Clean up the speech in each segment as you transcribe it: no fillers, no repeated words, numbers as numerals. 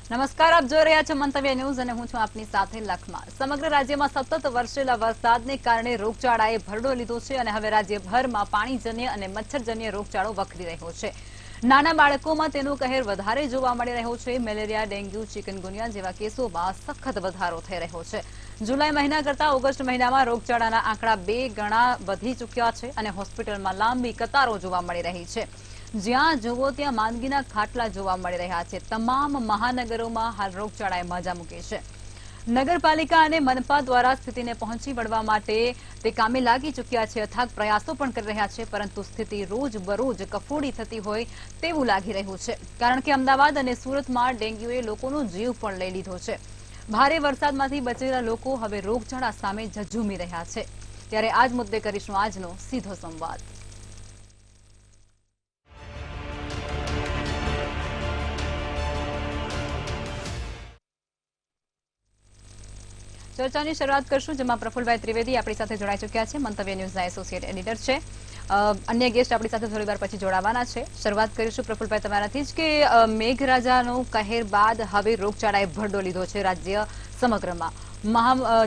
નમસ્કાર, આપ જોઈ રહ્યા છો મંતવ્ય ન્યૂઝ અને હું છું આપની સાથે લખમાં। સમગ્ર રાજ્યમાં સતત વરસેલા વરસાદને કારણે રોગચાળાએ ભરડો લીધો છે અને હવે રાજ્યભરમાં પાણીજન્ય અને મચ્છરજન્ય રોગચાળો વકરી રહ્યો છે। નાના બાળકોમાં તેનો કહેર વધારે જોવા મળી રહ્યો છે। મેલેરિયા, ડેન્ગ્યુ, ચિકનગુનિયા જેવા કેસોમાં સખત વધારો થઈ રહ્યો છે। જુલાઈ મહિના કરતા ઓગસ્ટ મહિનામાં રોગચાળાના આંકડા 2 ગણા વધી ચૂક્યા છે અને હોસ્પિટલમાં લાંબી કતારો જોવા મળી રહી છે। જ્યાં જુઓ ત્યાં માંદગીના ખાટલા જોવા મળી રહ્યા છે। તમામ મહાનગરોમાં હાલ રોગચાળાએ મજા મૂકી છે। નગરપાલિકા અને મનપા દ્વારા સ્થિતિને પહોંચી વળવા માટે તે કામે લાગી ચૂક્યા છે। અથાગ પ્રયાસો પણ કરી રહ્યા છે, પરંતુ સ્થિતિ રોજ બરોજ કફોડી થતી હોય તેવું લાગી રહ્યું છે, કારણ કે અમદાવાદ અને સુરતમાં ડેન્ગ્યુએ લોકોનો જીવ પણ લઈ લીધો છે। ભારે વરસાદમાંથી બચેલા લોકો હવે રોગચાળા સામે ઝઝૂમી રહ્યા છે। ત્યારે આજ મુદ્દે કરીશું આજનો સીધો સંવાદ। ચર્ચાની શરૂઆત કરશું, જેમાં પ્રફુલભાઈ ત્રિવેદી આપણી સાથે જોડાઈ ચૂક્યા છે। મંતવ્ય ન્યૂઝના એસોસિએટ એડિટર છે। અન્ય ગેસ્ટ આપણી સાથે થોડી વાર પછી જોડાવાના છે। શરૂઆત કરીશું પ્રફુલભાઈ તમારાથી જ કે મેઘરાજાનો કહેર બાદ હવે રોગચાળાએ ભરડો લીધો છે રાજ્ય સમગ્રમાં।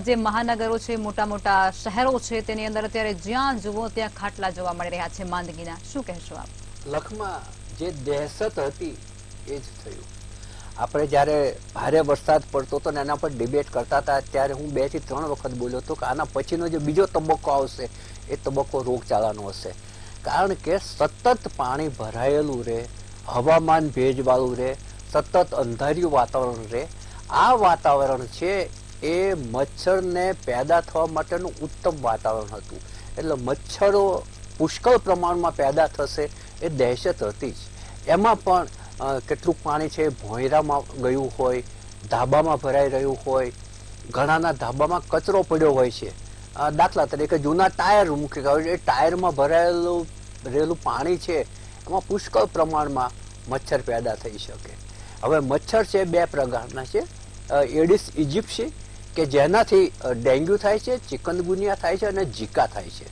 જે મહાનગરો છે, મોટા મોટા શહેરો છે, તેની અંદર અત્યારે જ્યાં જુઓ ત્યાં ખાટલા જોવા મળી રહ્યા છે માંદગીના। શું કહેશો આપ? લખમાં જે દહેશત હતી એ જ થયું। આપણે જ્યારે ભારે વરસાદ પડતો હતો ને એના પર ડિબેટ કરતા હતા, ત્યારે હું 2 થી 3 વખત બોલ્યો હતો કે આના પછીનો જે બીજો તબક્કો આવશે એ તબક્કો રોગચાળાનો હશે, કારણ કે સતત પાણી ભરાયેલું રહે, હવામાન ભેજવાળું રહે, સતત અંધારિયું વાતાવરણ રહે। આ વાતાવરણ છે એ મચ્છરને પેદા થવા માટેનું ઉત્તમ વાતાવરણ હતું, એટલે મચ્છરો પુષ્કળ પ્રમાણમાં પેદા થશે એ દહેશત હતી જ। એમાં પણ કેટલુંક પાણી છે ભોંયરામાં ગયું હોય, ધાબામાં ભરાઈ રહ્યું હોય, ઘણાના ધાબામાં કચરો પડ્યો હોય છે। દાખલા તરીકે જૂના ટાયર મૂકી ગયા હોય, એ ટાયરમાં ભરાયેલું પાણી છે એમાં પુષ્કળ પ્રમાણમાં મચ્છર પેદા થઈ શકે। હવે મચ્છર છે 2 પ્રકારના છે, એડિસ ઇજિપ્સી કે જેનાથી ડેન્ગ્યુ થાય છે, ચિકનગુનિયા થાય છે અને ઝીકા થાય છે।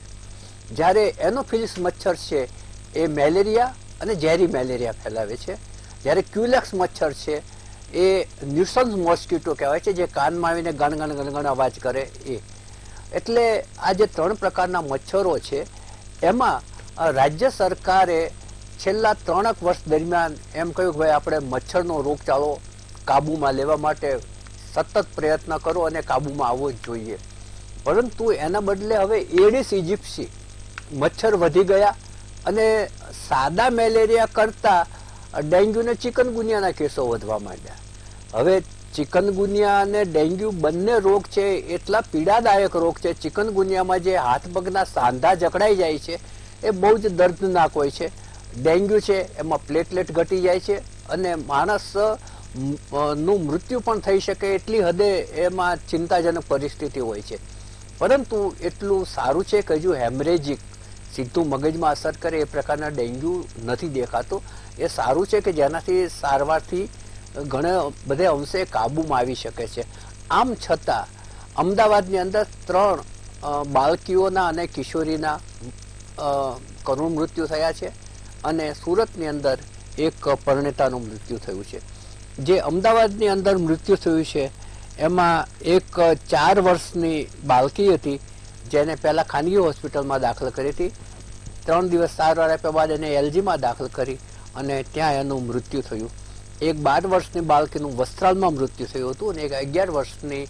જ્યારે એનોફિલિસ મચ્છર છે એ મેલેરિયા અને ઝેરી મેલેરિયા ફેલાવે છે। જ્યારે ક્યુલેક્સ મચ્છર છે એ ન્યુસન્સ મોસ્કીટો કહેવાય છે, જે કાનમાં આવીને ગણગણ ગણગણ અવાજ કરે એ। એટલે આ જે 3 પ્રકારના મચ્છરો છે એમાં રાજ્ય સરકારે છેલ્લા 3 વર્ષ દરમિયાન એમ કહ્યું કે ભાઈ આપણે મચ્છરનો રોગચાળો કાબૂમાં લેવા માટે સતત પ્રયત્ન કરો અને કાબૂમાં આવવો જ જોઈએ, પરંતુ એના બદલે હવે એડિસ ઇજિપ્સી મચ્છર વધી ગયા અને સાદા મેલેરિયા કરતાં ડેન્ગ્યુ અને ચિકનગુનિયાના કેસો વધવા માંડ્યા। હવે ચિકનગુનિયા અને ડેન્ગ્યુ બંને રોગ છે એટલા પીડાદાયક રોગ છે। ચિકનગુનિયામાં જે હાથ પગના સાંધા જકડાઈ જાય છે એ બહુ જ દર્દનાક હોય છે। ડેન્ગ્યુ છે એમાં પ્લેટલેટ ઘટી જાય છે અને માણસ નું મૃત્યુ પણ થઈ શકે એટલી હદે એમાં ચિંતાજનક પરિસ્થિતિ હોય છે। પરંતુ એટલું સારું છે કે હજુ હેમરેજિક સીધું મગજમાં અસર કરે એ પ્રકારના ડેન્ગ્યુ નથી દેખાતો। એ સારું છે કે જેનાથી સારવારથી ઘણા બધે અંશે કાબૂમાં આવી શકે છે। આમ છતાં અમદાવાદની અંદર 3 બાળકીઓના અને કિશોરીના કરુણ મૃત્યુ થયા છે અને સુરતની અંદર એક પરિણીતાનું મૃત્યુ થયું છે। જે અમદાવાદની અંદર મૃત્યુ થયું છે એમાં એક 4 વર્ષની બાળકી હતી, જેને પહેલાં ખાનગી હોસ્પિટલમાં દાખલ કરી હતી। 3 દિવસ સારવાર આપ્યા બાદ એને એલજીમાં દાખલ કરી અને ત્યાં એનું મૃત્યુ થયું। એક 12 વર્ષની બાળકીનું વસ્ત્રાલમાં મૃત્યુ થયું હતું અને એક 11 વર્ષની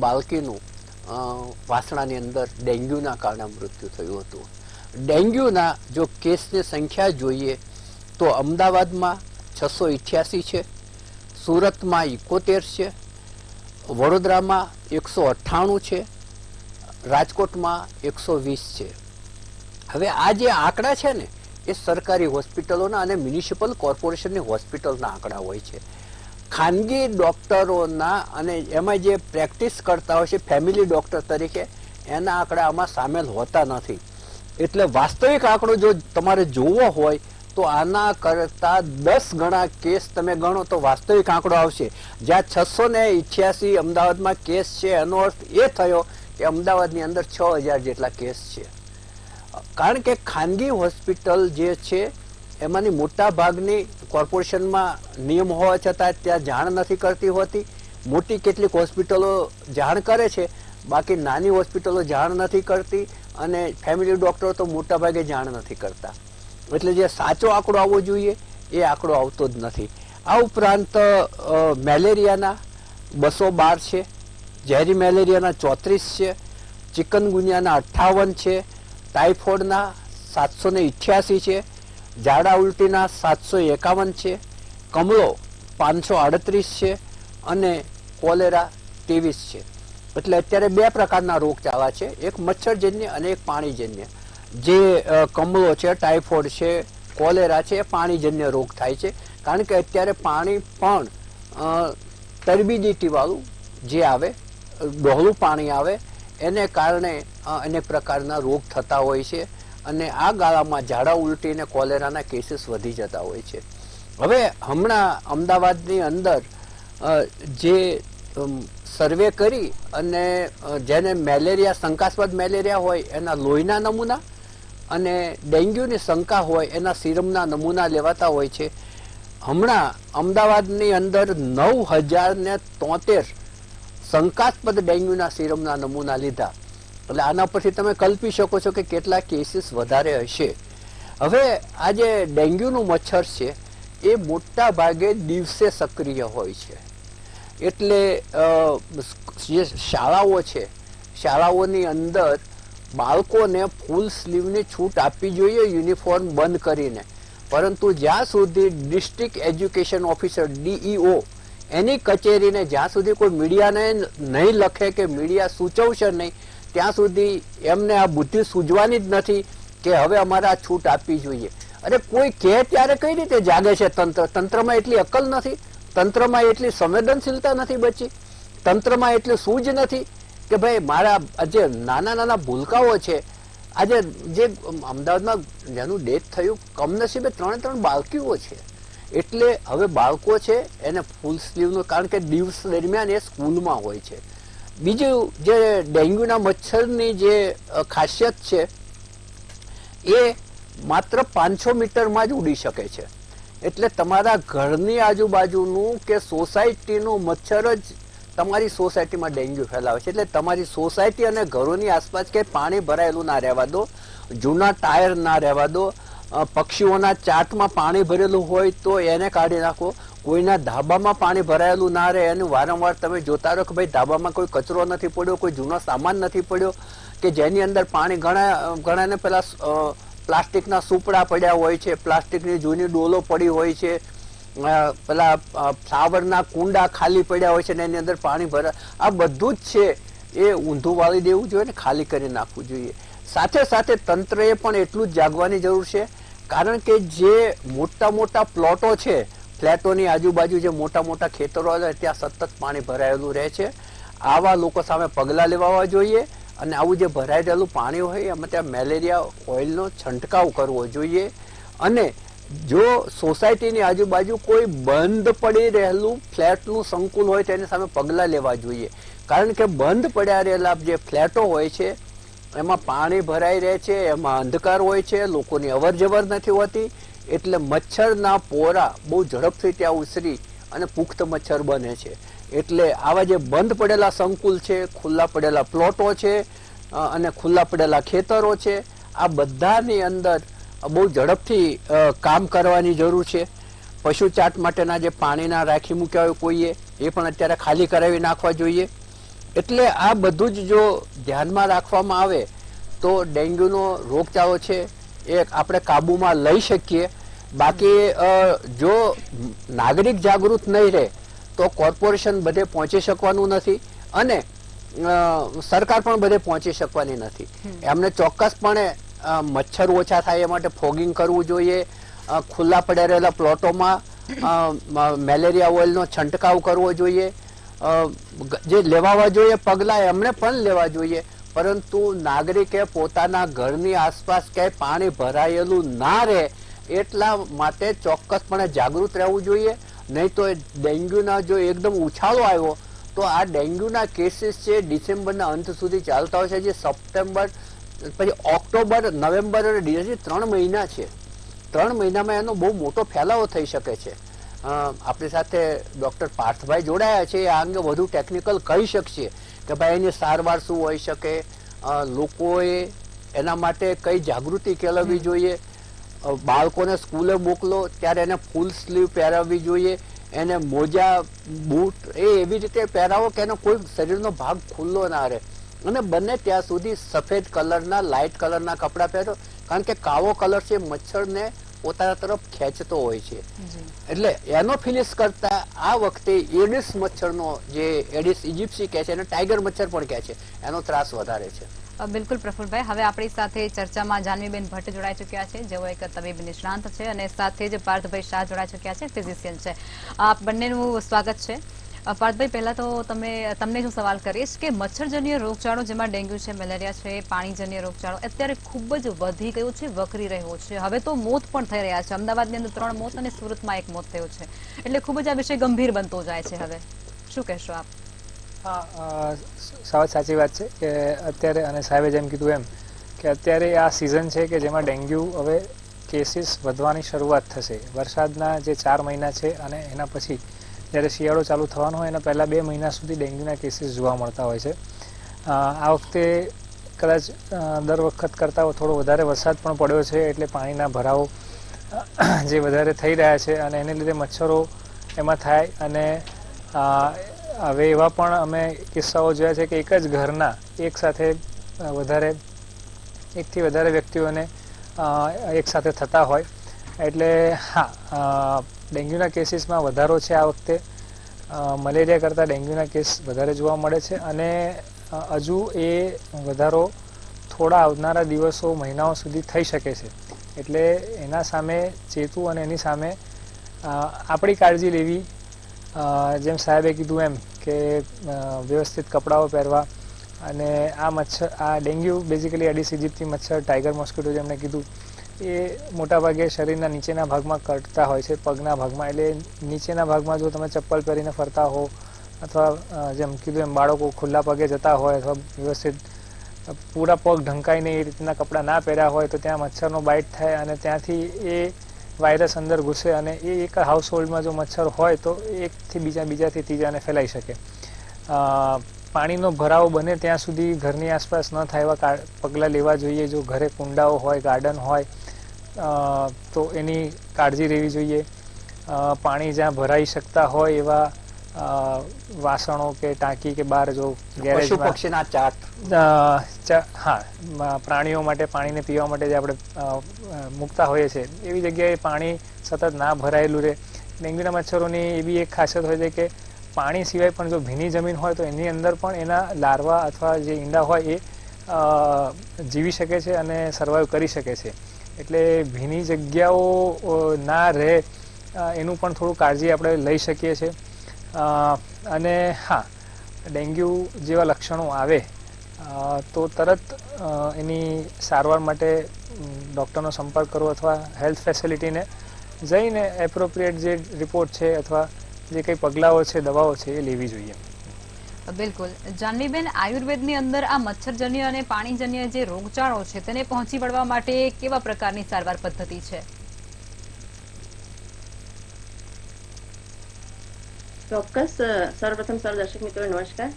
બાળકીનું વાસણાની અંદર ડેન્ગ્યુના કારણે મૃત્યુ થયું હતું। ડેન્ગ્યુના જો કેસની સંખ્યા જોઈએ તો અમદાવાદમાં 688 છે, સુરતમાં 71 છે, વડોદરામાં 198 છે, રાજકોટમાં 120 છે। હવે આ જે આંકડા છે ને એ સરકારી હોસ્પિટલોના અને મ્યુનિસિપલ કોર્પોરેશનની હોસ્પિટલના આંકડા હોય છે। ખાનગી ડોક્ટરોના અને એમાં જે પ્રેક્ટિસ કરતા હોય છે ફેમિલી ડોક્ટર તરીકે, એના આંકડા આમાં સામેલ હોતા નથી। એટલે વાસ્તવિક આંકડો જો તમારે જોવો હોય તો આના કરતાં 10 ગણા કેસ તમે ગણો તો વાસ્તવિક આંકડો આવશે। જ્યાં 688 અમદાવાદમાં કેસ છે એનો અર્થ એ થયો કે અમદાવાદની અંદર 6000 જેટલા કેસ છે, કારણ કે ખાનગી હોસ્પિટલ જે છે એમાંની મોટા ભાગની કોર્પોરેશનમાં નિયમ હોવા છતાં ત્યાં જાણ નથી કરતી હોતી. મોટી કેટલીક હોસ્પિટલો જાણ કરે છે, બાકી નાની હોસ્પિટલો જાણ નથી કરતી, અને ફેમિલી ડોક્ટરો તો મોટા ભાગે જાણ નથી કરતા. એટલે જે સાચો આંકડો આવવો જોઈએ એ આંકડો આવતો જ નથી. આ ઉપરાંત મેલેરિયાના 212 છે, ઝેરી મેલેરિયાના 34 છે, ચિકનગુનિયાના 58 છે, ટાઇફોઇડના 788 છે, ઝાડા ઉલટીના 751 છે, કમળો 538 છે અને કોલેરા 23 છે. એટલે અત્યારે બે પ્રકારના રોગચાળા છે, એક મચ્છરજન્ય અને એક પાણીજન્ય. જે કમળો છે, ટાઇફોઇડ છે, કોલેરા છે, એ પાણીજન્ય રોગ થાય છે, કારણ કે અત્યારે પાણી પણ ટર્બિડિટી વાળું જે આવે, ડહોળું પાણી આવે, એને કારણે અનેક પ્રકારના રોગ થતા હોય છે, અને આ ગાળામાં ઝાડા ઉલટી અને કોલેરાના કેસીસ વધી જતા હોય છે. હવે હમણાં અમદાવાદની અંદર જે સર્વે કરી અને જેને મેલેરિયા, શંકાસ્પદ મેલેરિયા હોય એના લોહીના નમૂના અને ડેન્ગ્યુની શંકા હોય એના સીરમના નમૂના લેવાતા હોય છે. હમણાં અમદાવાદની અંદર 9,073 શંકાસ્પદ ડેન્ગ્યુના સીરમના નમૂના લીધા. એટલે આના પરથી તમે કલ્પી શકો છો કે કેટલા કેસીસ વધારે હશે. હવે આ જે ડેન્ગ્યુનું મચ્છર છે એ મોટા ભાગે દિવસે સક્રિય હોય છે. એટલે જે શાળાઓ છે, શાળાઓની અંદર બાળકોને ફૂલ સ્લીવની છૂટ આપવી જોઈએ યુનિફોર્મ બંધ કરીને, પરંતુ જ્યાં સુધી ડિસ્ટ્રિક્ટ એજ્યુકેશન ઓફિસર DEO એની કચેરીને જ્યાં સુધી કોઈ મીડિયાને નહીં લખે કે મીડિયા સૂચવશે નહીં, ત્યાં સુધી એમને આ બુદ્ધિ સૂઝવાની જ નથી કે હવે અમારે આ છૂટ આપવી જોઈએ. અરે કોઈ કહે ત્યારે કઈ રીતે જાગે છે તંત્ર? તંત્રમાં એટલી અક્કલ નથી, તંત્રમાં એટલી સંવેદનશીલતા નથી બચી, તંત્રમાં એટલી સૂઝ નથી કે ભાઈ મારા જે નાના નાના ભૂલકાઓ છે, આજે જે અમદાવાદમાં જેનું ડેથ થયું, કમનસીબે 3 બાળકીઓ છે. એટલે હવે બાળકો છે એને ફૂલ સ્લીવનું, કારણ કે દિવસ દરમિયાન એ સ્કૂલમાં હોય છે. બીજું જે ડેન્ગ્યુના મચ્છરની જે ખાસિયત છે એ માત્ર 500 મીટરમાં જ ઉડી શકે છે. એટલે તમારા ઘરની આજુબાજુનું કે સોસાયટીનું મચ્છર જ તમારી સોસાયટીમાં ડેન્ગ્યુ ફેલાવે છે. એટલે તમારી સોસાયટી અને ઘરોની આસપાસ કે પાણી ભરાયેલું ના રહેવા દો, જૂના ટાયર ના રહેવા દો, પક્ષીઓના ચાટમાં પાણી ભરેલું હોય તો એને કાઢી નાખો, કોઈના ધાબામાં પાણી ભરાયેલું ના રહે એનું વારંવાર તમે જોતા રહો કે ભાઈ ધાબામાં કોઈ કચરો નથી પડ્યો, કોઈ જૂનો સામાન નથી પડ્યો કે જેની અંદર પાણી ઘણાને પેલા પ્લાસ્ટિકના સૂપડા પડ્યા હોય છે, પ્લાસ્ટિકની જૂની ડોલો પડી હોય છે, પેલા ફ્લાવરના કુંડા ખાલી પડ્યા હોય છે ને એની અંદર પાણી ભરા, આ બધું જ છે એ ઊંધું વાળી દેવું જોઈએ ને ખાલી કરી નાખવું જોઈએ. સાથે સાથે તંત્રએ પણ એટલું જ જાગવાની જરૂર છે, કારણ કે જે મોટા મોટા પ્લોટો છે, ફ્લેટોની આજુબાજુ જે મોટા મોટા ખેતરો છે ત્યાં સતત પાણી ભરાયેલું રહે છે. આવા લોકો સામે પગલાં લેવા જોઈએ અને આવું જે ભરાઈ રહેલું પાણી હોય એમાં ત્યાં મેલેરિયા ઓઇલનો છંટકાવ કરવો જોઈએ. અને જો સોસાયટીની આજુબાજુ કોઈ બંધ પડી રહેલું ફ્લેટનું સંકુલ હોય તેની સામે પગલાં લેવા જોઈએ, કારણ કે બંધ પડ્યા રહેલા જે ફ્લેટો હોય છે એમાં પાણી ભરાઈ રહે છે, એમાં અંધકાર હોય છે, લોકોની અવર જવર નથી હોતી, એટલે મચ્છરના પોરા બહુ ઝડપથી ત્યાં ઉછરી અને પુખ્ત મચ્છર બને છે. એટલે આવા જે બંધ પડેલા સંકુલ છે, ખુલ્લા પડેલા પ્લોટો છે અને ખુલ્લા પડેલા ખેતરો છે, આ બધાની અંદર બહુ ઝડપથી કામ કરવાની જરૂર છે. પશુ ચાટ માટેના જે પાણીના રાખી મૂક્યા હોય કોઈએ એ પણ અત્યારે ખાલી કરાવી નાખવા જોઈએ. એટલે આ બધું જ જો ધ્યાનમાં રાખવામાં આવે તો ડેન્ગ્યુનો રોગચાળો છે એ આપણે કાબૂમાં લઈ શકીએ. બાકી જો નાગરિક જાગૃત નહીં રહે તો કોર્પોરેશન બધે પહોંચી શકવાનું નથી અને સરકાર પણ બધે પહોંચી શકવાની નથી. એમને ચોક્કસપણે મચ્છર ઓછા થાય એ માટે ફોગિંગ કરવું જોઈએ, ખુલ્લા પડ્યા રહેલા પ્લોટોમાં મેલેરિયા ઓઇલનો છંટકાવ કરવો જોઈએ, જે લેવા જોઈએ પગલાં એમણે પણ લેવા જોઈએ, પરંતુ નાગરિકે પોતાના ઘરની આસપાસ ક્યાંય પાણી ભરાયેલું ના રહે એટલા માટે ચોક્કસપણે જાગૃત રહેવું જોઈએ. નહીં તો ડેન્ગ્યુના જો એકદમ ઉછાળો આવ્યો તો આ ડેન્ગ્યુના કેસીસ છે ડિસેમ્બરના અંત સુધી ચાલતા હોય છે, જે સપ્ટેમ્બર પછી ઓક્ટોબર, નવેમ્બર અને ડિસેમ્બર 3 મહિના છે. 3 મહિનામાં એનો બહુ મોટો ફેલાવો થઈ શકે છે. આપણી સાથે ડૉક્ટર પાર્થભાઈ જોડાયા છે, આ અંગે વધુ ટેકનિકલ કહી શકશે કે ભાઈ એની સારવાર શું હોઈ શકે, લોકોએ એના માટે કઈ જાગૃતિ કેળવવી જોઈએ, બાળકોને સ્કૂલે મોકલો ત્યારે એને ફૂલ સ્લીવ પહેરાવવી જોઈએ, એને મોજા બૂટ એવી રીતે પહેરાવો કે એનો કોઈ શરીરનો ભાગ ખુલ્લો ના રહે, અને બને ત્યાં સુધી સફેદ કલરના લાઇટ કલરના કપડાં પહેરો, કારણ કે કાળો કલર છે મચ્છરને પોતાના તરફ ખેંચતો હોય છે. એટલે એનોફિલિસ કરતા આ વખતે એડિસ મચ્છરનો, જે એડિસ ઇજિપ્સી કહે છે એને ટાઈગર મચ્છર પણ કહે છે, એનો ત્રાસ વધારે છે. બિલકુલ પ્રફુલભાઈ, હવે આપણી સાથે ચર્ચામાં જાનવીબેન ભટ્ટ જોડાઈ ચૂક્યા છે, જેઓ એક તબીબ નિષ્ણાંત છે, અને સાથે જ પાર્થભાઈ શાહ જોડાઈ ચૂક્યા છે, ફિઝિશિયન છે. આપ બંનેનું સ્વાગત છે. પાર્થભાઈ, પહેલા તો તમને હું સવાલ કરીશ કે મચ્છરજન્ય રોગચાળો, જેમાં ડેન્ગ્યુ છે, મેલેરિયા છે, પાણીજન્ય રોગચાળો અત્યારે ખૂબ જ વધી ગયો છે, વકરી રહ્યો છે. હવે તો મોત પણ થઈ રહ્યા છે. અમદાવાદની અંદર 3 મોત અને સુરતમાં 1 મોત થયો છે. એટલે ખૂબ જ આ વિષય ગંભીર બનતો જાય છે. હવે શું કહેશો આપ? હા, સાવ સાચી વાત છે કે અત્યારે, અને સાહેબે જેમ કીધું એમ કે અત્યારે આ સિઝન છે કે જેમાં ડેન્ગ્યુ હવે કેસીસ વધવાની શરૂઆત થશે. વરસાદના જે 4 મહિના છે અને એના પછી જ્યારે શિયાળો ચાલુ થવાનો હોય એના પહેલાં 2 મહિના સુધી ડેન્ગ્યુના કેસીસ જોવા મળતા હોય છે. આ વખતે કદાચ દર વખત કરતાં થોડો વધારે વરસાદ પણ પડ્યો છે, એટલે પાણીના ભરાવો જે વધારે થઈ રહ્યા છે અને એને લીધે મચ્છરો એમાં થાય. અને હવે એવા પણ અમે કિસ્સાઓ જોયા છે કે એક જ ઘરના એક સાથે એકથી વધારે વ્યક્તિઓને એક સાથે થતા હોય. એટલે હા, ડેન્ગ્યુના કેસીસમાં વધારો છે આ વખતે. મલેરિયા કરતાં ડેન્ગ્યુના કેસ વધારે જોવા મળે છે, અને હજુ એ વધારો થોડા આવનારા દિવસો, મહિનાઓ સુધી થઈ શકે છે. એટલે એના સામે ચેતવું અને એની સામે આપણી કાળજી લેવી. જેમ સાહેબે કીધું એમ કે વ્યવસ્થિત કપડાઓ પહેરવા, અને આ ડેન્ગ્યુ બેઝિકલી એડિસ ઇજિપ્તી મચ્છર, ટાઈગર મોસ્કિટો જેમણે કીધું, એ મોટાભાગે શરીરના નીચેના ભાગમાં કરતા હોય છે, પગના ભાગમાં. એટલે નીચેના ભાગમાં જો તમે ચપ્પલ પહેરીને ફરતા હો, અથવા જેમ કીધું એમ બાળકો ખુલ્લા પગે જતા હોય, અથવા વ્યવસ્થિત પૂરા પગ ઢંકાઈને એ રીતના કપડાં ના પહેર્યા હોય, તો ત્યાં મચ્છરનો બાઇટ થાય અને ત્યાંથી એ વાયરસ અંદર ઘૂસે, અને એ એક હાઉસહોલ્ડમાં જો મચ્છર હોય તો એકથી બીજાથી ત્રીજાને ફેલાઈ શકે. પાણીનો ભરાવો બને ત્યાં સુધી ઘરની આસપાસ ન થાય એવા પગલાં લેવા જોઈએ. જો ઘરે કુંડાઓ હોય, ગાર્ડન હોય, તો એની કાળજી લેવી જોઈએ. પાણી જ્યાં ભરાઈ શકતા હોય એવા વાસણો કે ટાંકી કે બહાર જો ગેરેજમાં પ્રાણીઓ માટે પાણીને પીવા માટે જે આપણે મૂકતા હોઈએ છીએ એવી જગ્યાએ પાણી સતત ના ભરાયેલું રહે. ડેન્ગ્યુના મચ્છરોની એ બી એક ખાસિયત હોય છે કે પાણી સિવાય પણ જો ભીની જમીન હોય તો એની અંદર પણ એના લાર્વા અથવા જે ઈંડા હોય એ જીવી શકે છે અને સર્વાઈવ કરી શકે છે. એટલે ભીની જગ્યાઓ ના રહે એનું પણ થોડું કાળજી આપણે લઈ શકીએ છીએ. અને હા, ડેન્ગ્યુ જેવા લક્ષણો આવે તો તરત એની સારવાર માટે ડૉક્ટરનો સંપર્ક કરવો, અથવા હેલ્થ ફેસિલિટીને જઈને એપ્રોપ્રિએટ જે રિપોર્ટ છે અથવા જે કંઈ પગલાઓ છે, દવાઓ છે, એ લેવી જોઈએ. બિલકુલ. જાનવીબેન, આયુર્વેદની અંદર આ મચ્છરજન્ય અને પાણીજન્ય જે રોગચાળો છે તેને પહોંચી વળવા માટે કેવા પ્રકારની સારવાર પદ્ધતિ છે? ચોક્કસ. સર્વપ્રથમ દર્શક મિત્રો નમસ્કાર.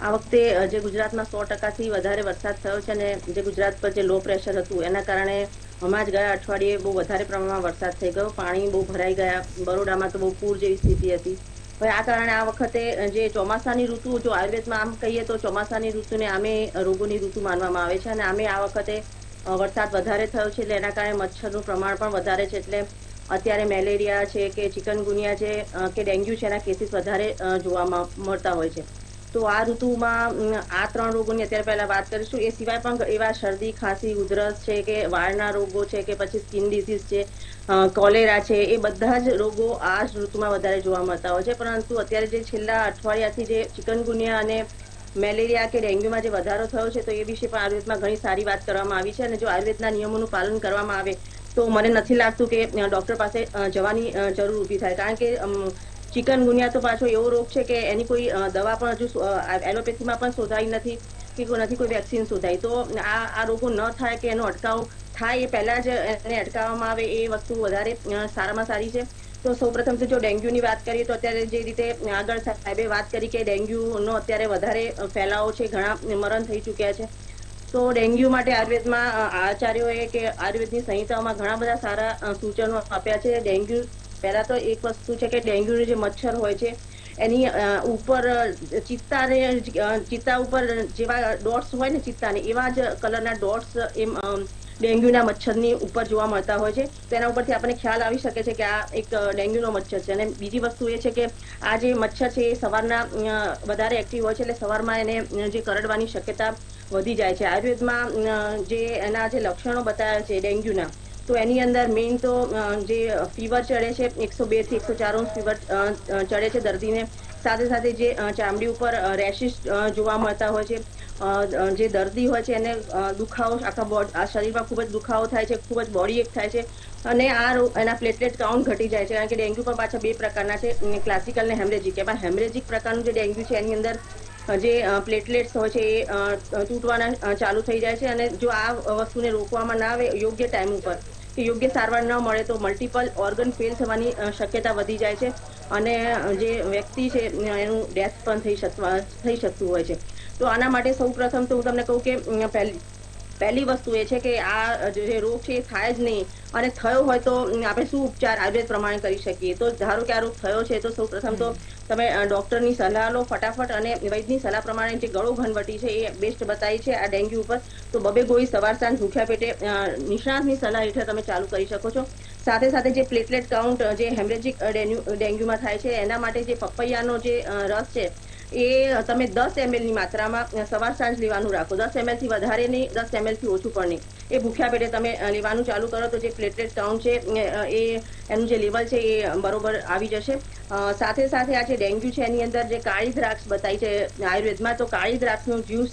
આ વખતે જે ગુજરાતમાં 100%થી વધારે વરસાદ થયો છે, અને જે ગુજરાત પર જે લો પ્રેશર હતું એના કારણે હમણાં જ ગયા અઠવાડિયે બહુ વધારે પ્રમાણમાં વરસાદ થઈ ગયો. પાણી બહુ ભરાઈ ગયા. બરોડામાં તો બહુ પૂર જેવી સ્થિતિ હતી. હવે આ કારણે આ વખતે જે ચોમાસાની ઋતુ, જો આયુર્વેદમાં આમ કહીએ તો ચોમાસાની ઋતુને આમે રોગોની ઋતુ માનવામાં આવે છે, અને આમે આ વખતે વરસાદ વધારે થયો છે, એટલે એના કારણે મચ્છરનું પ્રમાણ પણ વધારે છે. એટલે અત્યારે મેલેરિયા છે કે ચિકનગુનિયા છે કે ડેન્ગ્યુ છે, એના કેસીસ વધારે જોવા મળતા હોય છે. તો આ ઋતુમાં આ 3 રોગોની અત્યારે પહેલા વાત કરીશું. એ સિવાય પણ એવા શરદી, ખાંસી, ઉધરસ છે કે વાળના રોગો છે કે પછી સ્કિન ડિસીઝ છે, કોલેરા છે, એ બધા જ રોગો આ ઋતુમાં વધારે જોવા મળતા હોય છે. પરંતુ અત્યારે જે છેલ્લા અઠવાડિયાથી જે ચિકનગુનિયા અને મેલેરિયા કે ડેન્ગ્યુમાં જે વધારો થયો છે, તો એ વિશે પણ આયુર્વેદમાં ઘણી સારી વાત કરવામાં આવી છે. અને જો આયુર્વેદના નિયમોનું પાલન કરવામાં આવે તો મને નથી લાગતું કે ડૉક્ટર પાસે જવાની જરૂર ઊભી થાય. કારણ કે ચિકનગુનિયા તો પાછો એવો રોગ છે કે એની કોઈ દવા પણ હજુ એલોપેથીમાં પણ શોધાઈ નથી કે નથી કોઈ વેક્સિન શોધાઈ. તો આ રોગો ન થાય કે એનો અટકાવ થાય એ પહેલા જ એને અટકાવવામાં આવે એ વસ્તુ વધારે સારામાં સારી છે. તો સૌપ્રથમ તો જો ડેન્ગ્યુની વાત કરીએ તો અત્યારે જે રીતે આગળ સાહેબે વાત કરી કે ડેન્ગ્યુનો અત્યારે વધારે ફેલાવો છે, ઘણા મરણ થઈ ચૂક્યા છે. તો ડેન્ગ્યુ માટે આયુર્વેદમાં આચાર્યોએ કે આયુર્વેદની સંહિતાઓમાં ઘણા બધા સારા સૂચનો આપ્યા છે. ડેન્ગ્યુ પહેલા તો એક વસ્તુ છે કે ડેન્ગ્યુનો જે મચ્છર હોય છે એની ઉપર ચિત્તા ઉપર જેવા ડોટ્સ હોય ને ચિત્તાને એવા જ કલરના ડોટ્સ એમ ડેન્ગ્યુના મચ્છરની ઉપર જોવા મળતા હોય છે. તો એના ઉપરથી આપણને ખ્યાલ આવી શકે છે કે આ એક ડેન્ગ્યુનો મચ્છર છે. અને બીજી વસ્તુ એ છે કે આ જે મચ્છર છે એ સવારના વધારે એક્ટિવ હોય છે, એટલે સવારમાં એને જે કરડવાની શક્યતા વધી જાય છે. આયુર્વેદમાં જે એના જે લક્ષણો બતાવ્યા છે ડેન્ગ્યુના, તો એની અંદર મેઇન તો જે ફીવર ચડે છે 102 થી 104 ફીવર ચડે છે દર્દીને. સાથે સાથે જે ચામડી ઉપર રેશિસ જોવા મળતા હોય છે. જે દર્દી હોય છે એને દુખાવો આખા શરીરમાં ખૂબ જ દુખાવો થાય છે, ખૂબ જ બોડી એક થાય છે. અને એના પ્લેટલેટ કાઉન્ટ ઘટી જાય છે, કારણ કે ડેન્ગ્યુ પણ પાછા બે પ્રકારના છે, ક્લાસિકલ અને હેમરેજિક. એમાં હેમરેજિક પ્રકારનું જે ડેન્ગ્યુ છે એની અંદર જે પ્લેટલેટ્સ હોય છે એ તૂટવાના ચાલુ થઈ જાય છે. અને જો આ વસ્તુને રોકવામાં ના આવે યોગ્ય ટાઈમ ઉપર કે યોગ્ય સારવાર ન મળે તો મલ્ટિપલ ઓર્ગન ફેલ થવાની શક્યતા વધી જાય છે, અને જે વ્યક્તિ છે એનું ડેથ પણ થઈ શકતું હોય છે. તો આના માટે સૌ પ્રથમ તો હું તમને કહું કે પહેલી વસ્તુ એ છે કે આ જે રોગ છે એ થાય જ નહીં, અને થયો હોય તો આપણે શું ઉપચાર આયુર્વેદ પ્રમાણે કરી શકીએ. તો ધારો કે આ રોગ થયો છે તો સૌ પ્રથમ તો તમે ડોક્ટરની સલાહ લો ફટાફટ, અને વૈદ્યની સલાહ પ્રમાણે જે ગળો ઘનવટી છે એ બેસ્ટ બતાવી છે આ ડેન્ગ્યુ ઉપર. તો બબે ગોળી સવાર સાંજ ભૂખ્યા પેટે નિષ્ણાતની સલાહ હેઠળ તમે ચાલુ કરી શકો છો. સાથે સાથે જે પ્લેટલેટ કાઉન્ટ જે હેમરેજિક ડેન્ગ્યુમાં થાય છે એના માટે જે પપૈયાનો જે રસ છે એ તમે 10 ml ની માત્રામાં સવાર સાંજ લેવાનું રાખો. 10 ml થી વધારે નહીં, 10 ml થી ઓછું પણ નહીં. એ ભૂખ્યા પેટે તમે લેવાનું ચાલુ કરો તો જે પ્લેટલેટ કાઉન્ટ છે એ એનું જે લેવલ છે એ બરોબર આવી જશે. સાથે સાથે આ જે ડેન્ગ્યુ છે એની અંદર જે કાળી દ્રાક્ષ બતાવી છે આયુર્વેદમાં, તો કાળી દ્રાક્ષનું જ્યુસ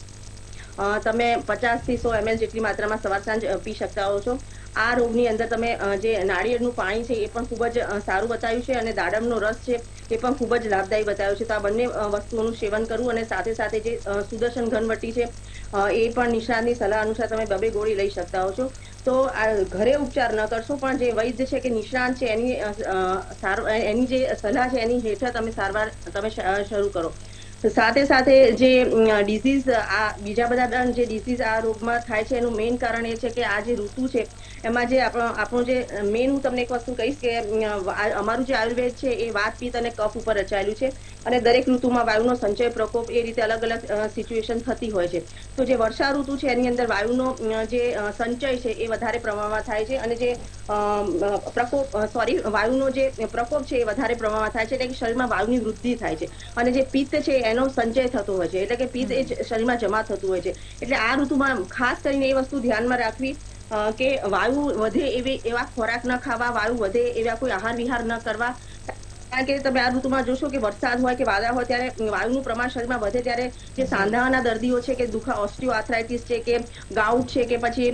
તમે 50 થી 100 ml જેટલી માત્રામાં સવાર સાંજ પી શકતા હો છો. આ રોગની અંદર તમે જે નાળિયેરનું પાણી છે એ પણ ખૂબ જ સારું બતાવ્યું છે, અને દાડમનો રસ છે એ પણ ખૂબ જ લાભદાયી બતાવ્યો છે. તો આ બંને વસ્તુઓનું સેવન કરવું, અને સાથે સાથે જે સુદર્શન ઘનવટી છે એ પણ નિષ્ણાતની સલાહ અનુસાર તમે બબે ગોળી લઈ શકતા હો છો. તો આ ઘરે ઉપચાર ન કરશો, પણ જે વૈદ્ય છે કે નિષ્ણાત છે એની જે સલાહ છે એની હેઠળ તમે સારવાર તમે શરૂ કરો. સાથે સાથે જે ડિસીઝ આ બીજા બધા જે ડિસીઝ આ રોગમાં થાય છે એનું મેઇન કારણ એ છે કે આ જે ઋતુ છે એમાં જે આપણું જે મેઇન, હું તમને એક વસ્તુ કહીશ કે અમારું જે આયુર્વેદ છે એ વાત પિત્ત અને કફ ઉપર રચાયેલું છે, અને દરેક ઋતુમાં વાયુનો સંચય પ્રકોપ એ રીતે અલગ અલગ સિચ્યુએશન થતી હોય છે. તો જે વર્ષા ઋતુ છે એની અંદર વાયુનો જે સંચય છે એ વધારે પ્રમાણમાં થાય છે, અને જે વાયુનો જે પ્રકોપ છે એ વધારે પ્રમાણમાં થાય છે, એટલે કે શરીરમાં વાયુની વૃદ્ધિ થાય છે. અને જે પિત્ત છે એનો સંચય થતો હોય છે, એટલે કે પિત્ત એ શરીરમાં જમા થતું હોય છે. એટલે આ ઋતુમાં ખાસ કરીને એ વસ્તુ ધ્યાનમાં રાખવી કે વાયુ વધે એવા ખોરાક ન ખાવા, વાયુ વધે એવા કોઈ આહાર વિહાર ન કરવા. કારણ કે તમે આ ઋતુમાં જોશો કે વરસાદ હોય કે વાદળા હોય ત્યારે વાયુનું પ્રમાણ શરીરમાં વધે ત્યારે જે સાંધાના દર્દીઓ છે કે ઓસ્ટિયો આર્થરાઇટિસ છે કે ગાઉટ છે કે પછી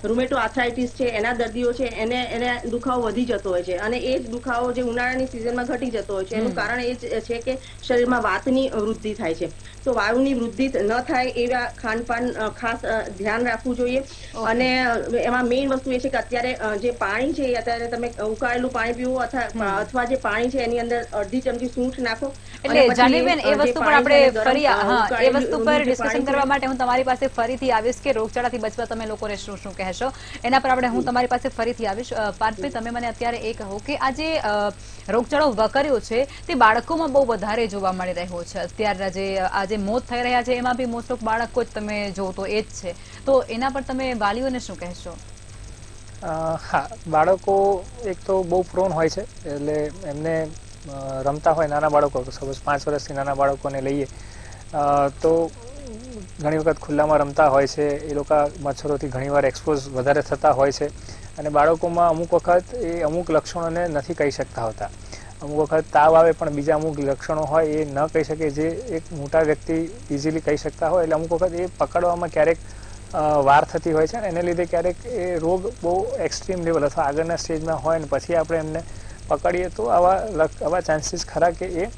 રૂમેટો આર્થરાઇટિસ છે એના દર્દીઓ છે એને દુખાવો વધી જતો હોય છે, અને એ જ દુખાવો જે ઉનાળાની સિઝનમાં ઘટી જતો હોય છે એનું કારણ એ જ છે કે શરીરમાં વાતની વૃદ્ધિ થાય છે. તો વાયુની વૃદ્ધિ ન થાય એવા ખાનપાન ખાસ ધ્યાન રાખવું જોઈએ. અને એમાં મેઇન વસ્તુ એ છે કે અત્યારે જે પાણી છે અત્યારે તમે ઉકાળેલું પાણી પીવું, અથવા જે પાણી છે એની અંદર અડધી ચમચી સૂંઠ નાખો. એટલે જાનવીબેન એ વસ્તુ પર આપણે ફરી એ વસ્તુ પર ડિસ્કશન કરવા માટે હું તમારી પાસે ફરીથી આવીશ કે રોગચાળાથી બચવા તમે લોકોને શું શું કહેશો, એના પર આપણે હું તમારી પાસે ફરીથી આવીશ. પાર્થભાઈ, તમે મને અત્યારે એ કહો કે આ જે રોગચાળો વકર્યો છે તે બાળકોમાં બહુ વધારે જોવા મળી રહ્યો છે. અત્યારના જે આ જે મોત થઈ રહ્યા છે એમાં બી મોસ્ટ ઓફ બાળકો જ તમે જો તો એ જ છે. તો એના પર તમે વાલીઓને શું કહેશો? હા, બાળકો એક તો બહુ પ્રોન હોય છે, એટલે એમને રમતા હોય નાના બાળકો, સપોઝ 5 વર્ષથી નાના બાળકોને લઈએ તો ઘણી વખત ખુલ્લામાં રમતા હોય છે, એ લોકો મચ્છરોથી ઘણીવાર એક્સપોઝ વધારે થતા હોય છે, અને બાળકોમાં અમુક વખત એ અમુક લક્ષણોને નથી કહી શકતા હોતા. અમુક વખત તાવ આવે પણ બીજા અમુક લક્ષણો હોય એ ન કહી શકે, જે એક મોટા વ્યક્તિ ઇઝીલી કહી શકતા હોય. એટલે અમુક વખત એ પકડવામાં ક્યારેક વાર થતી હોય છે, અને એને લીધે ક્યારેક એ રોગ બહુ એક્સ્ટ્રીમ લેવલ અથવા આગળના સ્ટેજમાં હોય ને પછી આપણે એમને પકડીએ તો આવા ચાન્સીસ ખરા કે એ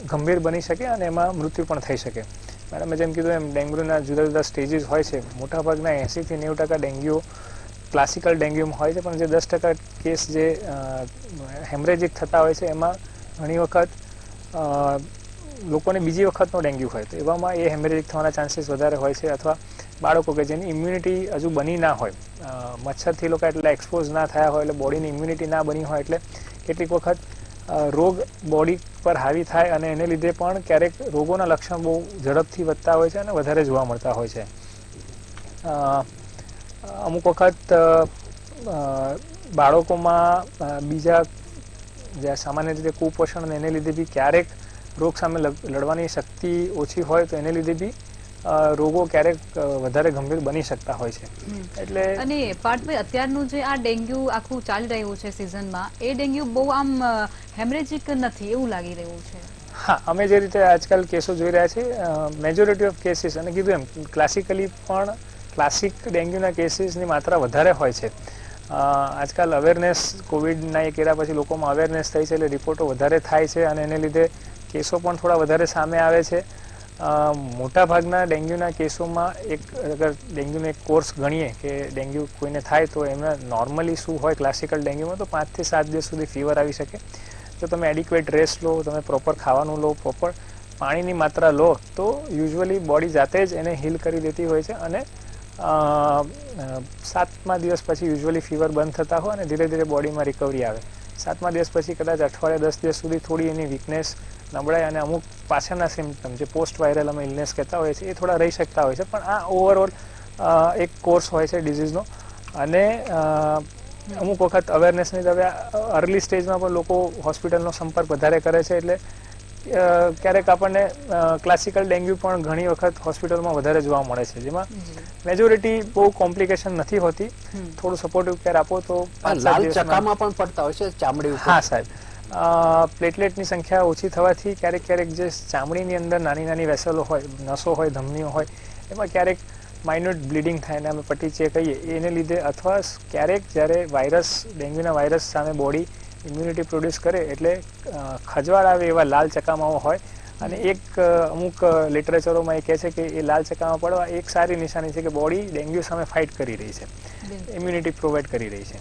ગંભીર બની શકે અને એમાં મૃત્યુ પણ થઈ શકે. મેડમે જેમ કીધું એમ ડેન્ગ્યુના જુદા જુદા સ્ટેજીસ હોય છે. મોટાભાગના 80 થી 90% ડેન્ગ્યુ ક્લાસિકલ ડેન્ગ્યુમાં હોય છે, પણ જે 10% કેસ જે હેમરેજિક થતા હોય છે એમાં ઘણી વખત લોકોને બીજી વખતનો ડેન્ગ્યુ હોય, તો એવામાં એ હેમરેજિક થવાના ચાન્સીસ વધારે હોય છે. અથવા બાળકો કે જેની ઇમ્યુનિટી હજુ બની ના હોય, મચ્છરથી લોકો એટલા એક્સપોઝ ના થયા હોય, એટલે બોડીની ઇમ્યુનિટી ના બની હોય, એટલે કેટલીક વખત રોગ બોડી પર હાવી થાય અને એને લીધે પણ ક્યારેક રોગોના લક્ષણ બહુ ઝડપથી વધતા હોય છે અને વધારે જોવા મળતા હોય છે. અમુક વખત બાળકોમાં બીજા જે સામાન્ય રીતે કુપોષણ અને એને લીધે બી ક્યારેક રોગ સામે લડવાની શક્તિ ઓછી હોય તો એને લીધે બી રોગો ક્યારેક વધારે ગંભીર બની શકતા હોય છે. એટલે અને પાર્થભાઈ, અત્યારનું જે આ ડેન્ગ્યુ આખું ચાલી રહ્યું છે સિઝનમાં, એ ડેન્ગ્યુ બહુ આમ હેમરેજિક નથી એવું લાગી રહ્યું છે. હા, અમે જે રીતે આજકાલ કેસો જોઈ રહ્યા છીએ, મેજોરિટી ઓફ કેસીસ, અને કીધું એમ ક્લાસિકલી પણ ક્લાસિક ડેન્ગ્યુના કેસીસની માત્રા વધારે હોય છે. આજકાલ અવેરનેસ કોવિડના એક એરા પછી લોકોમાં અવેરનેસ થઈ છે, એટલે રિપોર્ટો વધારે થાય છે અને એને લીધે કેસો પણ થોડા વધારે સામે આવે છે. મોટાભાગના ડેન્ગ્યુના કેસોમાં અગર ડેન્ગ્યુનો એક કોર્સ ગણીએ કે ડેન્ગ્યુ કોઈને થાય તો એમાં નોર્મલી શું હોય ક્લાસિકલ ડેન્ગ્યુમાં, તો 5 થી 7 દિવસ સુધી ફીવર આવી શકે. જો તમે એડિક્વેટ રેસ્ટ લો, તમે પ્રોપર ખાવાનું લો, પ્રોપર પાણીની માત્રા લો, તો યુઝ્યુઅલી બોડી જાતે જ એને હીલ કરી દેતી હોય છે અને 7મા દિવસ પછી યુઝ્યુઅલી ફીવર બંધ થતા હોય અને ધીરે ધીરે બોડીમાં રિકવરી આવે. 7મા દિવસ પછી કદાચ અઠવાડિયા 10 દિવસ સુધી થોડી એની વીકનેસ, નબળાઈ અને અમુક પાછળના સિમ્પટમ જે પોસ્ટ વાયરલ અમે ઇલનેસ કહેતા હોઈએ છીએ એ થોડા રહી શકતા હોય છે. પણ આ ઓવરઓલ એક કોર્સ હોય છે ડિઝીઝનો. અને અમુક વખત અવેરનેસની હવે અર્લી સ્ટેજમાં પણ લોકો હોસ્પિટલનો સંપર્ક વધારે કરે છે, એટલે ક્યારેક આપણને ક્લાસિકલ ડેન્ગ્યુ પણ ઘણી વખત હોસ્પિટલમાં વધારે જોવા મળે છે, જેમાં મેજોરિટી બહુ કોમ્પ્લિકેશન નથી હોતી. થોડું સપોર્ટિવ કેર આપો તો લાલ ચકામાં પણ પડતા હોય છે ચામડી ઉપર. હા સાહેબ, પ્લેટલેટની સંખ્યા ઓછી થવાથી ક્યારેક ક્યારેક જે ચામડીની અંદર નાની નાની વેસલો હોય, નસો હોય, ધમનીઓ હોય, એમાં ક્યારેક માઇન્યુટ બ્લીડિંગ થાય ને અમે પટીચે કહીએ, એને લીધે, અથવા ક્યારેક જ્યારે વાયરસ, ડેન્ગ્યુના વાયરસ સામે બોડી ઇમ્યુનિટી પ્રોડ્યુસ કરે એટલે ખજવાળ આવે એવા લાલ ચકામાઓ હોય. અને એક અમુક લિટરેચરોમાં એ કહે છે કે એ લાલ ચકામાં પડવા એક સારી નિશાની છે કે બોડી ડેન્ગ્યુ સામે ફાઇટ કરી રહી છે, ઇમ્યુનિટી પ્રોવાઈડ કરી રહી છે.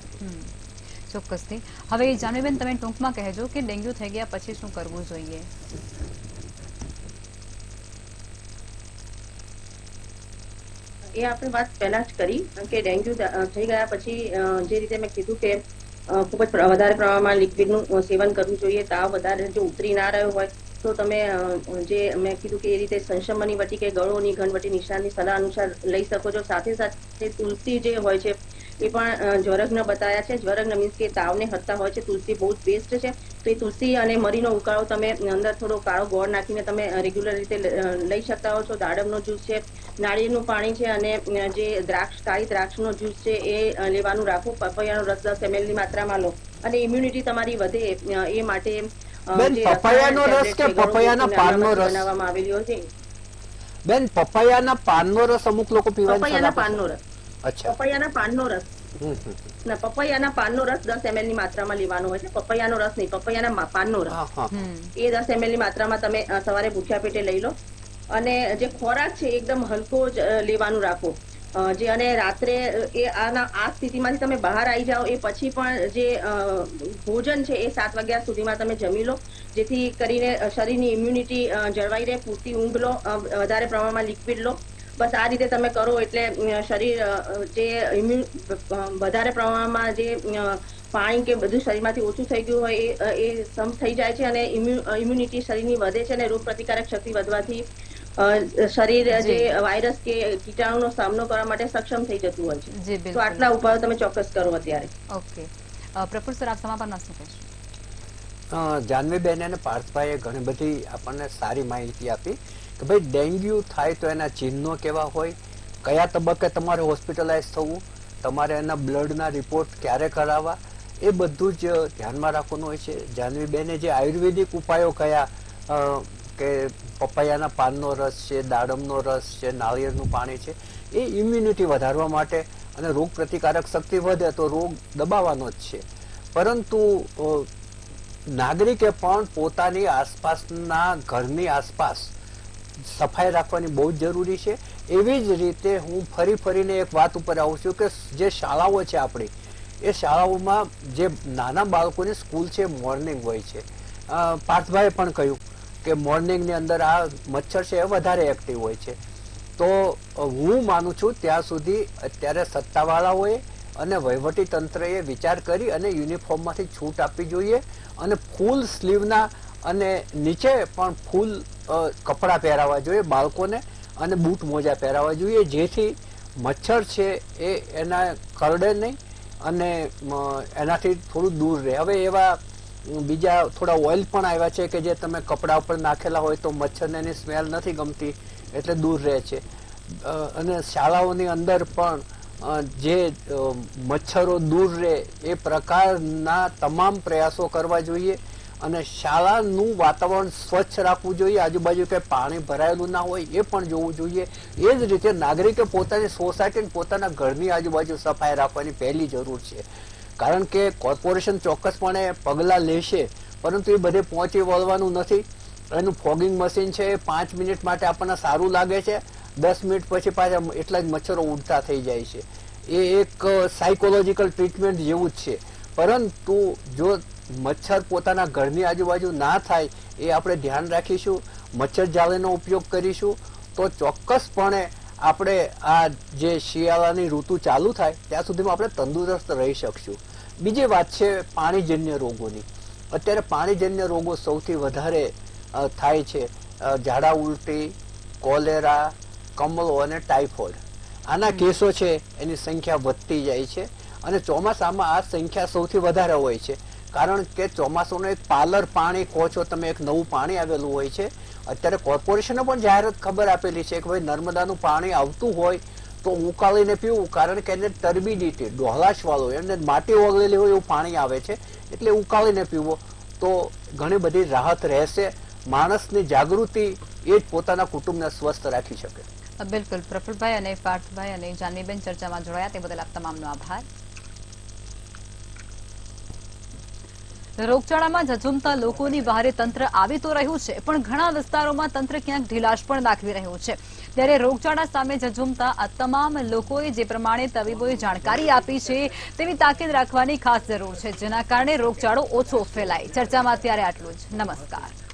ચોક્કસથી. હવે જાનવીબેન, તમે ટૂંકમાં કહેજો કે ડેન્ગ્યુ થઈ ગયા પછી શું કરવું જોઈએ? એ આપણે વાત પહેલા જ કરી કે ડેન્ગ્યુ થઈ ગયા પછી જે રીતે મેં કીધું કે ખૂબ જ વધારે પ્રમાણમાં લિક્વિડનું સેવન કરવું જોઈએ. તાવ વધારે જો ઉતરી ના રહ્યો હોય તો તમે જે મેં કીધું કે એ રીતે સંશમની વટી કે ગળોની ઘનવટી નિશાનની સલાહ અનુસાર લઈ શકો છો. સાથે સાથે તુલસી જે હોય છે એ પણ જ્વરજ્ઞ બતાવ્યા છે. જ્વરજ્ઞ મીન્સ કે તાવને હટતા હોય છે. તુલસી બહુ જ બેસ્ટ છે. તો એ તુલસી અને મરીનો ઉકાળો તમે અંદર થોડો કાળો ગોળ નાખીને તમે રેગ્યુલર રીતે લઈ શકતા હો છો. દાડમનો જ્યુસ છે, નાળિયેરનું પાણી છે, અને જે કાળી દ્રાક્ષનો જ્યુસ છે એ લેવાનું રાખો. પપૈયાનો રસ 10 ml ની માત્રામાં લો અને ઇમ્યુનિટી તમારી વધે એ માટે પપૈયાનો રસ કે પપૈયાના પાનનો રસ બનાવવામાં આવેલી હોય છે. બેન, પપૈયાના પાનનો રસ અમુક લોકો પીવાની પપૈયાના પાનનો રસ. અચ્છા, પપૈયાના પાનનો રસ. ના, પપૈયાના પાનનો રસ 10 ml ની માત્રામાં લેવાનો હોય છે. પપૈયાનો રસ નહીં, પપૈયાના પાનનો રસ. એ 10 ml ની માત્રામાં તમે સવારે ભૂખ્યા પેટે લઈ લો. અને જે ખોરાક છે એકદમ હલકો જ લેવાનું રાખો. જે અને રાત્રે આ સ્થિતિમાંથી તમે બહાર આવી જાઓ એ પછી પણ જે ભોજન છે એ 7 વાગ્યા સુધીમાં તમે જમી લો, જેથી કરીને શરીરની ઇમ્યુનિટી જળવાઈ રહે. પૂરતી ઊંઘ લો, વધારે પ્રમાણમાં લિક્વિડ લો. બસ આ રીતે તમે કરો એટલે શરીર જે વધારે પ્રમાણમાં જે પાણી કે બધું શરીરમાંથી ઓછું થઈ ગયું હોય એ સમ થઈ જાય છે અને ઇમ્યુનિટી શરીરની વધે છે અને રોગ પ્રતિકારક શક્તિ વધવાથી શરીર જે વાયરસ કે કીટાણુનો સામનો કરવા માટે સક્ષમ થઈ જતું હોય છે. તો આટલા ઉપાયો તમે ચોક્કસ કરો અત્યારે. ઓકે, પ્રફુલ સર, આપ સમાપનમાં શું કહેશો? જાનવીબેન અને પાર્થભાઈએ ઘણી બધી આપણને સારી માહિતી આપી કે ભાઈ ડેન્ગ્યુ થાય તો એના ચિહ્નો કેવા હોય, કયા તબક્કે તમારે હોસ્પિટલાઇઝ થવું, તમારે એના બ્લડના રિપોર્ટ ક્યારે કરાવવા, એ બધું જ ધ્યાનમાં રાખવાનું હોય છે. જાનવીબેને જે આયુર્વેદિક ઉપાયો કયા કે પપૈયાના પાનનો રસ છે, દાડમનો રસ છે, નાળિયેરનું પાણી છે, એ ઇમ્યુનિટી વધારવા માટે અને રોગ પ્રતિકારક શક્તિ વધે તો રોગ દબાવવાનો જ છે. પરંતુ નાગરિકે પણ પોતાની આસપાસના ઘરની આસપાસ સફાઈ રાખવાની બહુ જ જરૂરી છે. એવી જ રીતે હું ફરીને એક વાત ઉપર આવું છું કે જે શાળાઓ છે આપણી, એ શાળાઓમાં જે નાના બાળકોની સ્કૂલ છે મોર્નિંગ હોય છે. પાર્થભાઈએ પણ કહ્યું કે મોર્નિંગની અંદર આ મચ્છર છે એ વધારે એક્ટિવ હોય છે. તો હું માનું છું ત્યાં સુધી અત્યારે સત્તાવાળાઓએ અને વહીવટી તંત્રએ વિચાર કરી અને યુનિફોર્મમાંથી છૂટ આપવી જોઈએ અને ફૂલ સ્લીવના અને નીચે પણ ફૂલ કપડાં પહેરાવવા જોઈએ બાળકોને અને બૂટ મોજા પહેરાવવા જોઈએ, જેથી મચ્છર છે એ એના કરડે નહીં અને એનાથી થોડું દૂર રહે. હવે એવા બીજા થોડા ઓઇલ પણ આવ્યા છે કે જે તમે કપડા ઉપર નાખેલા હોય તો મચ્છરને એની સ્મેલ નથી ગમતી એટલે દૂર રહે છે. અને શાળાઓની અંદર પણ જે મચ્છરો દૂર રહે એ પ્રકારના તમામ પ્રયાસો કરવા જોઈએ અને શાળાનું વાતાવરણ સ્વચ્છ રાખવું જોઈએ. આજુબાજુ કે પાણી ભરાયેલું ના હોય એ પણ જોવું જોઈએ. એ જ રીતે નાગરિકે પોતાની સોસાયટી પોતાના ઘરની આજુબાજુ સફાઈ રાખવાની પહેલી જરૂર છે. કારણ કે કોર્પોરેશન ચોક્કસપણે પગલાં લેશે, પરંતુ એ બધે પહોંચી વળવાનું નથી. એનું ફોગિંગ મશીન છે એ 5 મિનિટ માટે આપણને સારું લાગે છે, 10 મિનિટ પછી પાછા એટલા જ મચ્છરો ઉડતા થઈ જાય છે. એ એક સાયકોલોજીકલ ટ્રીટમેન્ટ જેવું જ છે. પરંતુ જો મચ્છર પોતાના ઘરની આજુબાજુ ના થાય એ આપણે ધ્યાન રાખીશું, મચ્છર જાળીનો ઉપયોગ કરીશું, તો ચોક્કસપણે આપણે આ જે શિયાળાની ઋતુ ચાલુ થાય ત્યાં સુધીમાં આપણે તંદુરસ્ત રહી શકશું. બીજી વાત છે પાણીજન્ય રોગોની. અત્યારે પાણીજન્ય રોગો સૌથી વધારે થાય છે. ઝાડા ઉલટી, કોલેરા, કમળો અને ટાઇફોઇડ. આના કેસો છે એની સંખ્યા વધતી જાય છે અને ચોમાસામાં આ સંખ્યા સૌથી વધારે હોય છે. કારણ કે ચોમાસાનું એક પાલર પાણી કહો છો તમે, એક નવું પાણી આવેલું હોય છે. અત્યારે કોર્પોરેશને પણ જાહેરાત ખબર આપેલી છે કે ભાઈ નર્મદાનું પાણી આવતું હોય તો ઉકાળીને પીવું, કારણ કે એને ટર્બિડિટી ડોહલાશ વાળું એને માટી ઓગળેલી હોય એવું પાણી આવે છે, એટલે ઉકાળીને પીવો તો ઘણી બધી રાહત રહેશે. માણસની જાગૃતિ એ જ પોતાના કુટુંબને સ્વસ્થ રાખી શકે. બિલકુલ. પ્રફુલભાઈ અને પાર્થભાઈ અને જાનવીબેન ચર્ચામાં જોડાયા તે બદલ આપ તમામનો આભાર. રોગચાળામાં ઝઝુમતા લોકોની વહારે તંત્ર આવી તો રહ્યું છે, પણ ઘણા વિસ્તારોમાં તંત્ર ક્યાંક ઢીલાશ પણ દાખવી રહ્યું છે. ત્યારે રોગચાળા સામે ઝઝુમતા આ તમામ લોકોએ જે પ્રમાણે તબીબોએ જાણકારી આપી છે તેવી તાકીદ રાખવાની ખાસ જરૂર છે, જેના કારણે રોગચાળો ઓછો ફેલાય. ચર્ચામાં અત્યારે આટલું જ. નમસ્કાર.